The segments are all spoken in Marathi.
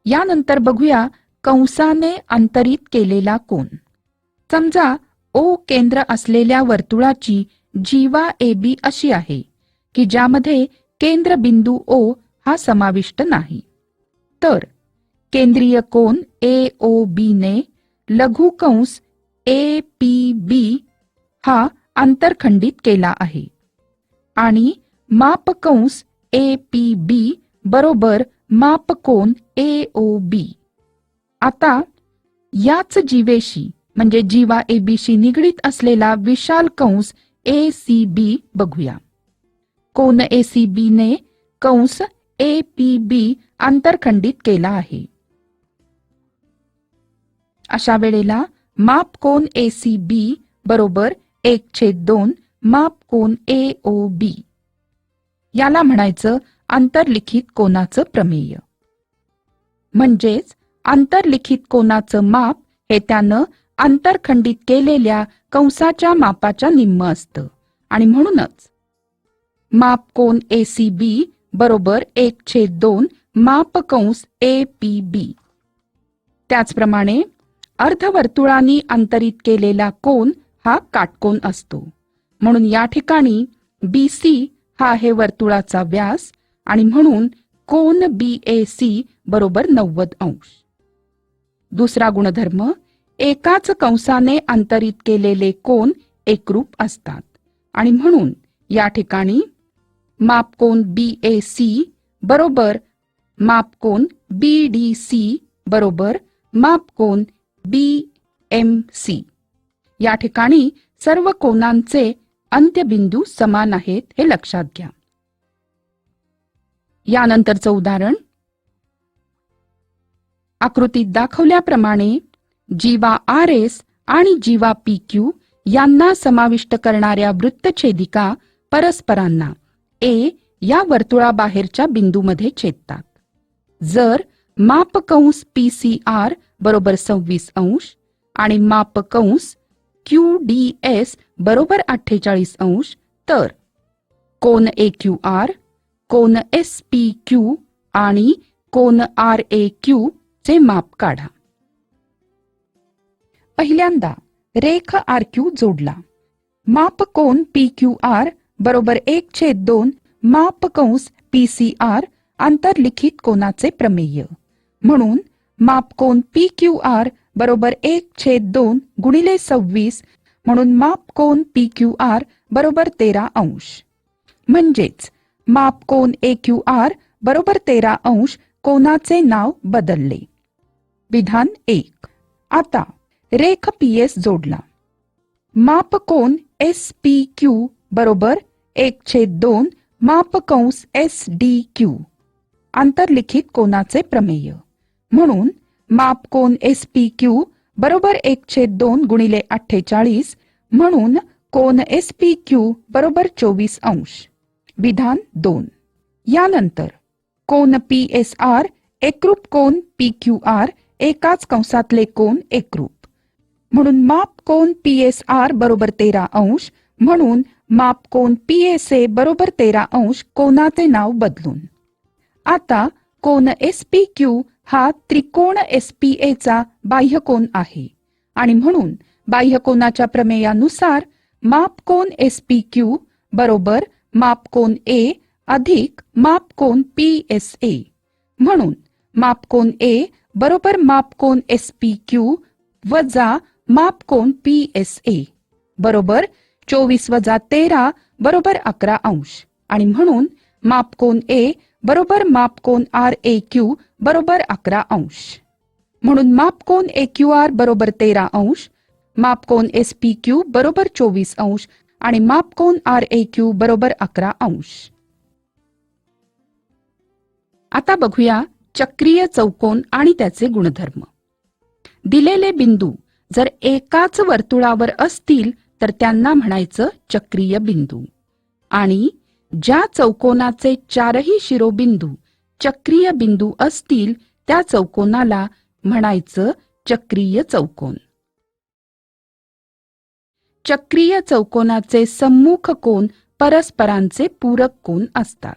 यानंतर बघूया कंसाने अंतरित केलेला कोन. समजा ओ केंद्र असलेल्या वर्तुळाची जीवा AB अशी आहे की ज्यामध्ये केंद्रबिंदू O हा समाविष्ट नाही. तर केंद्रीय कोन AOB ने लघु कंस APB हा अंतरखंडित केला आहे आणि मापकंस APB बरोबर मापकोन AOB. आता याच जीवेशी म्हणजे जीवा ABशी निगडीत असलेला विशाल कंस ACB बघूया. कोन ACB ने कंस APB अंतरखंडित केला आहे. अशा वेळेला मापकोन ACB बरोबर 1/2 मापकोन AOB. याला म्हणायचं आंतरलिखित कोनाचं प्रमेय. म्हणजेच आंतरलिखित कोनाचं माप हे त्यानं अंतरखंडित केलेल्या कंसाच्या मापाच्या निम्म असतं आणि म्हणूनच मापकोन ACB बरोबर 1/2 मापकंस APB. त्याचप्रमाणे अर्धवर्तुळाने अंतरित केलेला कोन हा काटकोन असतो. म्हणून या ठिकाणी BC हा आहे वर्तुळाचा व्यास आणि म्हणून कोन BAC बरोबर 90 अंश. दुसरा गुणधर्म, एकाच कंसाने अंतरित केलेले कोन एकरूप असतात आणि म्हणून या ठिकाणी मापकोन BAC बरोबर मापकोन BDC बरोबर मापकोन BMC. या ठिकाणी सर्व कोनांचे अंत्यबिंदू समान आहेत हे लक्षात घ्या. यानंतरचं उदाहरण, आकृतीत दाखवल्याप्रमाणे जीवा RS आणि जीवा PQ यांना समाविष्ट करणाऱ्या वृत्तछेदिका परस्परांना A या वर्तुळाबाहेरच्या बिंदूमध्ये छेदतात. जर मापकंस PCR बरोबर 26 अंश आणि मापकंस QDS बरोबर 48 अंश तर कोन AQR, कोन SPQ आणि कोन RAQ चे माप काढा. पहिल्यांदा रेख RQ जोडला. मापकोन PQR बरोबर 1/2 मापकंस PCR अंतरलिखित कोनाचे प्रमेय. म्हणून मापकोन PQR बरोबर 1/2 गुणिले 26 म्हणून मापकोन PQR बरोबर 13 अंश. म्हणजेच मापकोन AQR बरोबर 13 अंश कोनाचे नाव बदलले. विधान 1. आता रेख PS जोडला. मापकोन SPQ बरोबर 1/2 मापकंस SDQ अंतरलिखित कोनाचे प्रमेय. म्हणून मापकोन SPQ बरोबर 1/2 गुणिले 48 म्हणून कोन SPQ बरोबर 24 अंश. विधान 2. यानंतर कोन PSR एकरूप कोन PQR एकाच कंसातले कोन एकरूप. म्हणून मापकोन PSR बरोबर 13 अंश म्हणून मापकोन PSA बरोबर 13 अंश कोनाचे नाव बदलून. आता कोन SPQ हा त्रिकोण SPA चा बाह्यकोन आहे आणि म्हणून बाह्यकोनाच्या प्रमेयानुसार मापकोन SPQ बरोबर मापकोन A अधिक मापकोन PSA. म्हणून मापकोन A बरोबर मापकोन SPQ वजा मापकोन PSA बरोबर 24 वजा 13 बरोबर 11 अंश आणि म्हणून मापकोन A बरोबर मापकोन RAQ बरोबर 11 अंश. म्हणून मापकोन AQR बरोबर 13 अंश, मापकोन SPQ बरोबर 24 अंश आणि मापकोन RAQ बरोबर 11 अंश. आता बघूया चक्रीय चौकोन आणि त्याचे गुणधर्म. दिलेले बिंदू जर एकाच वर्तुळावर असतील तर त्यांना म्हणायचं चक्रीय बिंदू आणि ज्या चौकोनाचे चारही शिरोबिंदू चक्रीय बिंदू असतील त्या चौकोनाला म्हणायचं चक्रीय चौकोन. चक्रीय चौकोनाचे सम्मुख कोन परस्परांचे पूरक कोन असतात.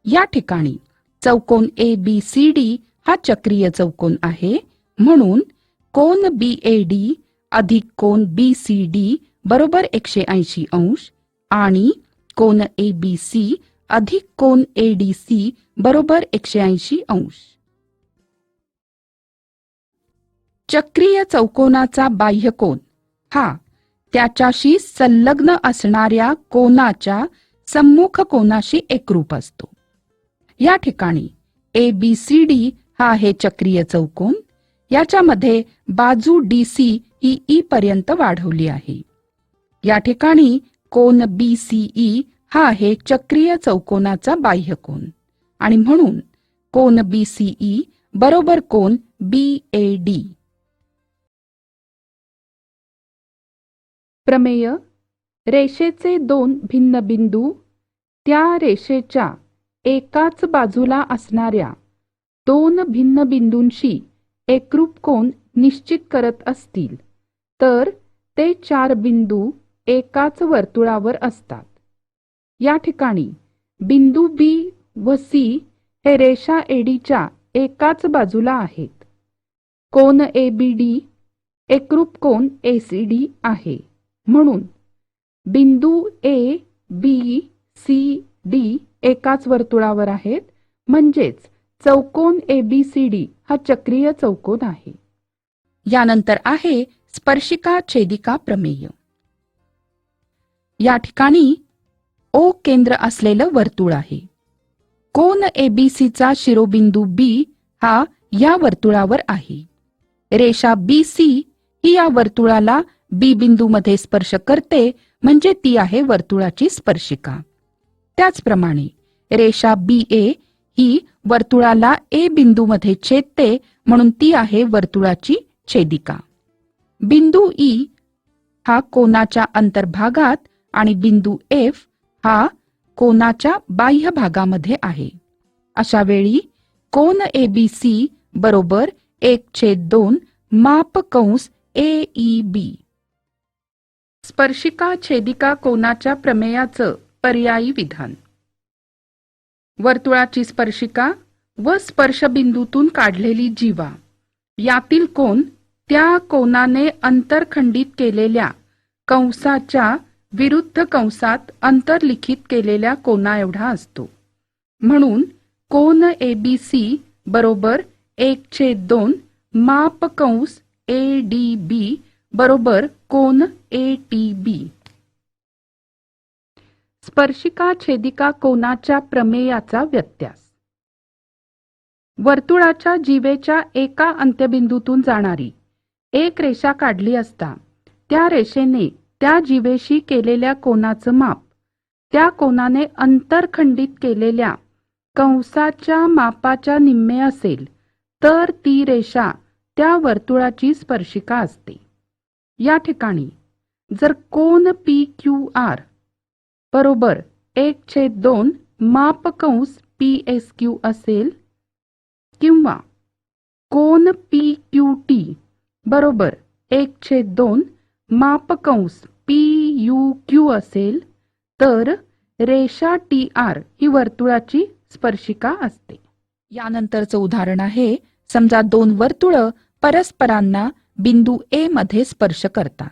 या ठिकाणी चौकोन ABCD हा चक्रीय चौकोन आहे, म्हणून कोन BAD अधिक कोन BCD बरोबर 180 अंश आणि कोन ABC अधिक कोन ADC बरोबर 180 अंश. चक्रीय चौकोनाचा बाह्यकोन हा त्याच्याशी संलग्न असणाऱ्या कोनाच्या सम्मुख कोनाशी एकरूप असतो. या ठिकाणी ABCD हा आहे चक्रीय चौकोन. याच्यामध्ये बाजू DC ही E पर्यंत वाढवली आहे. या ठिकाणी कोन BCE हा आहे चक्रीय चौकोनाचा बाह्यकोन आणि म्हणून कोन BCE बरोबर कोन BAD. प्रमेय: रेषेचे दोन भिन्न बिंदू त्या रेषेच्या एकाच बाजूला असणाऱ्या दोन भिन्न बिंदूंशी एकरूप कोन निश्चित करत असतील तर ते चार बिंदू एकाच वर्तुळावर असतात. या ठिकाणी बिंदू B व C हे रेषा ADच्या एकाच बाजूला आहेत. कोन ABD एकरूप कोन ACD आहे, म्हणून बिंदू A, B, C, D एकाच वर्तुळावर आहेत, म्हणजेच चौकोन ABCD हा चक्रीय चौकोन आहे. यानंतर आहे स्पर्शिका छेदिका प्रमेय. या ठिकाणी O केंद्र असलेलं वर्तुळ आहे. कोन ABCचा शिरोबिंदू B हा या वर्तुळावर आहे. रेषा BC ही या वर्तुळाला B बिंदूमध्ये स्पर्श करते, म्हणजे ती आहे वर्तुळाची स्पर्शिका. त्याचप्रमाणे रेषा BA ही वर्तुळाला A बिंदूमध्ये छेदते, म्हणून ती आहे वर्तुळाची छेदिका. बिंदू E हा कोनाच्या अंतर्भागात आणि बिंदू F हा कोनाच्या बाह्य भागामध्ये आहे. अशा वेळी कोन ABC बरोबर 1/2 माप कंस AEB. स्पर्शिका छेदिका कोनाच्या प्रमेयाचं पर्यायी विधान: वर्तुळाची स्पर्शिका व स्पर्शबिंदूतून काढलेली जीवा यातील कोन त्या कोनाने अंतरखंडित केलेल्या कंसाच्या विरुद्ध कंसात अंतर्लिखित केलेल्या कोना एवढा असतो. म्हणून कोन ABC बरोबर 1/2 माप कंस ADB बरोबर कोन ATB. स्पर्शिका छेदिका कोनाच्या प्रमेयाचा व्यत्यास: वर्तुळाच्या जीवेच्या एका अंत्यबिंदूतून जाणारी एक रेषा काढली असता त्या रेषेने त्या जीवेशी केलेल्या कोनाचं माप त्या कोनाने अंतरखंडित केलेल्या कंसाच्या मापाच्या निम्मे असेल तर ती रेषा त्या वर्तुळाची स्पर्शिका असते. या ठिकाणी जर कोन PQR बरोबर 1/2 माप कंस PSQ असेल किंवा कोन PQT बरोबर 1/2 माप कंस PUQ असेल तर रेषा TR ही वर्तुळाची स्पर्शिका असते. यानंतरचं उदाहरण आहे, समजा दोन वर्तुळ परस्परांना बिंदू A मध्ये स्पर्श करतात.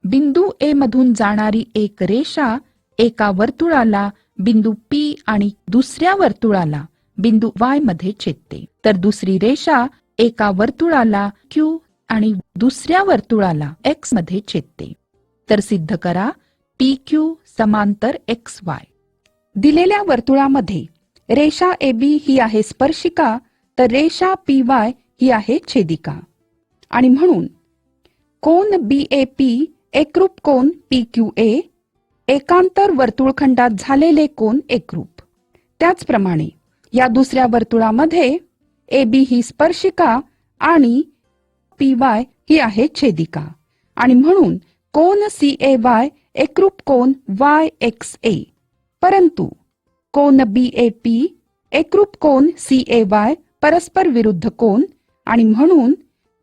बिंदू A मधून जाणारी एक रेषा एका वर्तुळाला बिंदू P आणि दुसऱ्या वर्तुळाला बिंदू Y मध्ये छेदते, तर दुसरी रेषा एका वर्तुळाला Q आणि दुसऱ्या वर्तुळाला X मध्ये छेदते. तर सिद्ध करा PQ समांतर XY. दिलेल्या वर्तुळामध्ये रेषा AB ही आहे स्पर्शिका, तर रेषा PY ही आहे छेदिका आणि म्हणून कोन BAP एकरूप कोन PQA, एकांतर वर्तुळखंडात झालेले कोन एकरूप. त्याचप्रमाणे या दुसऱ्या वर्तुळामध्ये AB ही स्पर्शिका आणि PY ही आहे छेदिका आणि म्हणून कोन CAY एकरूप कोन YXA. परंतु कोन BAP एकरूप कोन CAY परस्पर विरुद्ध कोन आणि म्हणून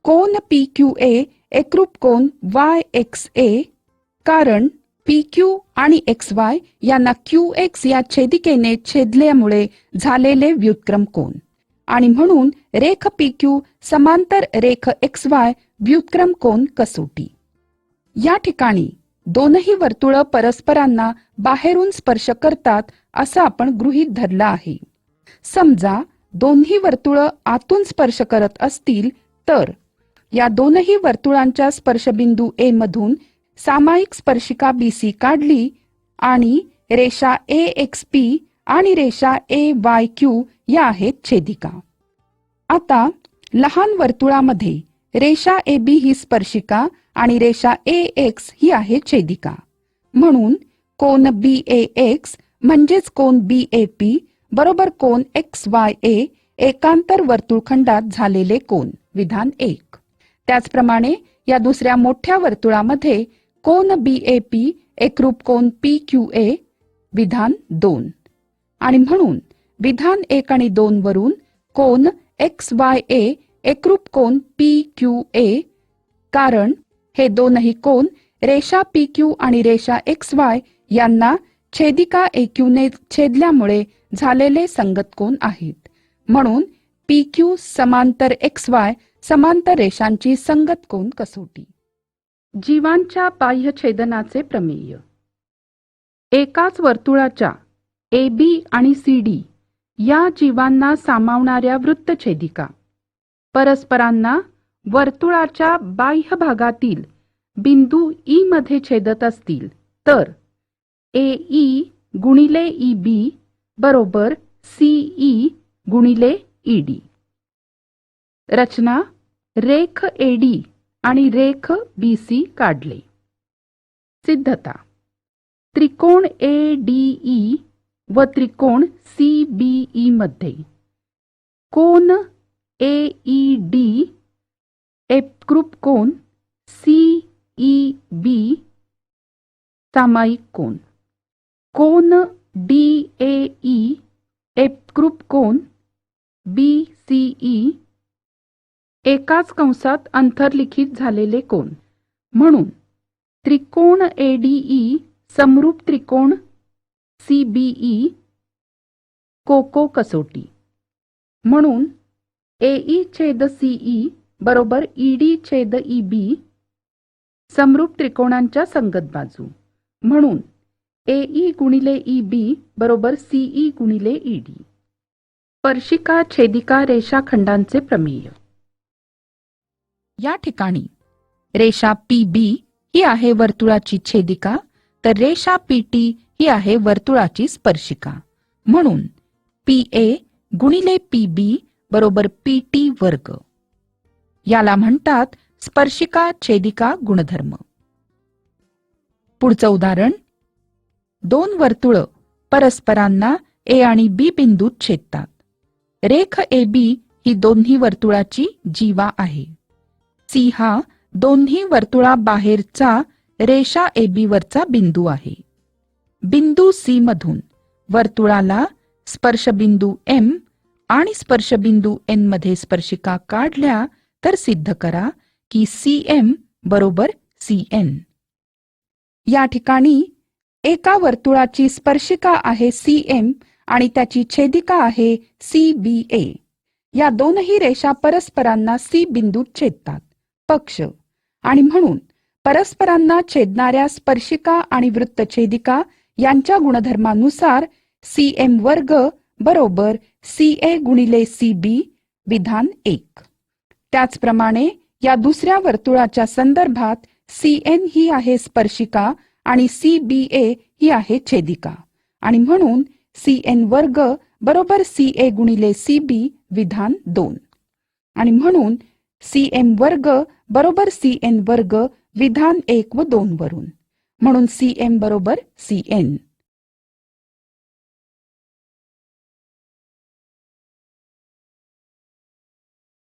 कोन PQA एकरूप कोन YXA, कारण PQ आणि XY यांना QX या छेदिकेने छेदल्यामुळे झालेले व्युत्क्रम कोन. आणि म्हणून रेख PQ समांतर रेख XY व्युत्क्रम कोन कसोटी. या ठिकाणी दोनही वर्तुळ परस्परांना बाहेरून स्पर्श करतात असं आपण गृहीत धरलं आहे. समजा दोन्ही वर्तुळ आतून स्पर्श करत असतील तर या दोनही वर्तुळांच्या स्पर्शबिंदू A मधून सामायिक स्पर्शिका BC काढली आणि रेषा AXP आणि रेषा AYQ या आहेत छेदिका. आता लहान वर्तुळामध्ये रेषा AB ही स्पर्शिका आणि रेषा AX ही आहे छेदिका. म्हणून कोन BAX म्हणजेच कोन BAP बरोबर कोन XYA एकांतर वर्तुळखंडात झालेले कोन विधान 1. त्याचप्रमाणे या दुसऱ्या मोठ्या वर्तुळामध्ये कोन BAP एकरूप कोन PQA विधान 2. आणि म्हणून विधान 1 आणि 2 वरून कोन XYA एकरूप कोन PQA, कारण हे दोनही कोन रेषा PQ आणि रेषा XY यांना छेदिका AQ ने छेदल्यामुळे झालेले संगत कोन आहेत. म्हणून PQ समांतर XY समांतर रेषांची संगत कोन कसोटी. जीवांच्या बाह्य छेदनाचे प्रमेय. एकाच वर्तुळाच्या AB आणि CD या जीवांना सामावणाऱ्या वृत्तछेदिका परस्परांना वर्तुळाच्या बाह्य भागातील बिंदू E मध्ये छेदत असतील तर AE गुणिले EB बरोबर CE गुणिले ED. रचना. रेख AD आणि रेख BC काढले. सिद्धता. त्रिकोण ADE व त्रिकोण CBE मध्ये कोन AED एकरूप कोन CEB सामायिक कोन. कोन DAE एकरूप कोन BCE एकाच कंसात अंतर्लिखित झालेले कोन. म्हणून त्रिकोण ADE समरूप त्रिकोण CBE कोको कसोटी. म्हणून AE छेद CE बरोबर ED छेद EB समरूप त्रिकोणांच्या संगत बाजू. म्हणून AE गुणिले EB बरोबर CE गुणिले ED. स्पर्शिका छेदिका रेषाखंडांचे प्रमेय. या ठिकाणी रेषा PB ही आहे वर्तुळाची छेदिका तर रेषा PT ही आहे वर्तुळाची स्पर्शिका. म्हणून PA गुणिले PB बरोबर PT वर्ग. याला म्हणतात स्पर्शिका छेदिका गुणधर्म. पुढचं उदाहरण. दोन वर्तुळ परस्परांना A आणि B बिंदूत छेदतात. रेख AB ही दोन्ही वर्तुळाची जीवा आहे. C हा दोन्ही वर्तुळाबाहेरचा रेषा AB वरचा बिंदू आहे. बिंदू C मधून वर्तुळाला स्पर्शबिंदू M आणि स्पर्शबिंदू N मध्ये स्पर्शिका काढल्या तर सिद्ध करा की CM बरोबर CN. या ठिकाणी एका वर्तुळाची स्पर्शिका आहे CM आणि त्याची छेदिका आहे CBA. या दोनही रेषा परस्परांना C बिंदूत छेदतात. पक्ष आणि म्हणून परस्परांना छेदणाऱ्या स्पर्शिका आणि वृत्तछेदिका यांच्या गुणधर्मानुसार CM वर्ग बरोबर CA गुणिले CB विधान 1. त्याचप्रमाणे या दुसऱ्या वर्तुळाच्या संदर्भात CN ही आहे स्पर्शिका आणि CBA ही आहे छेदिका आणि म्हणून CN वर्ग बरोबर CA गुणिले CB विधान 2. आणि म्हणून CM वर्ग बरोबर CN वर्ग विधान 1 व 2 वरून. म्हणून CM बरोबर CN.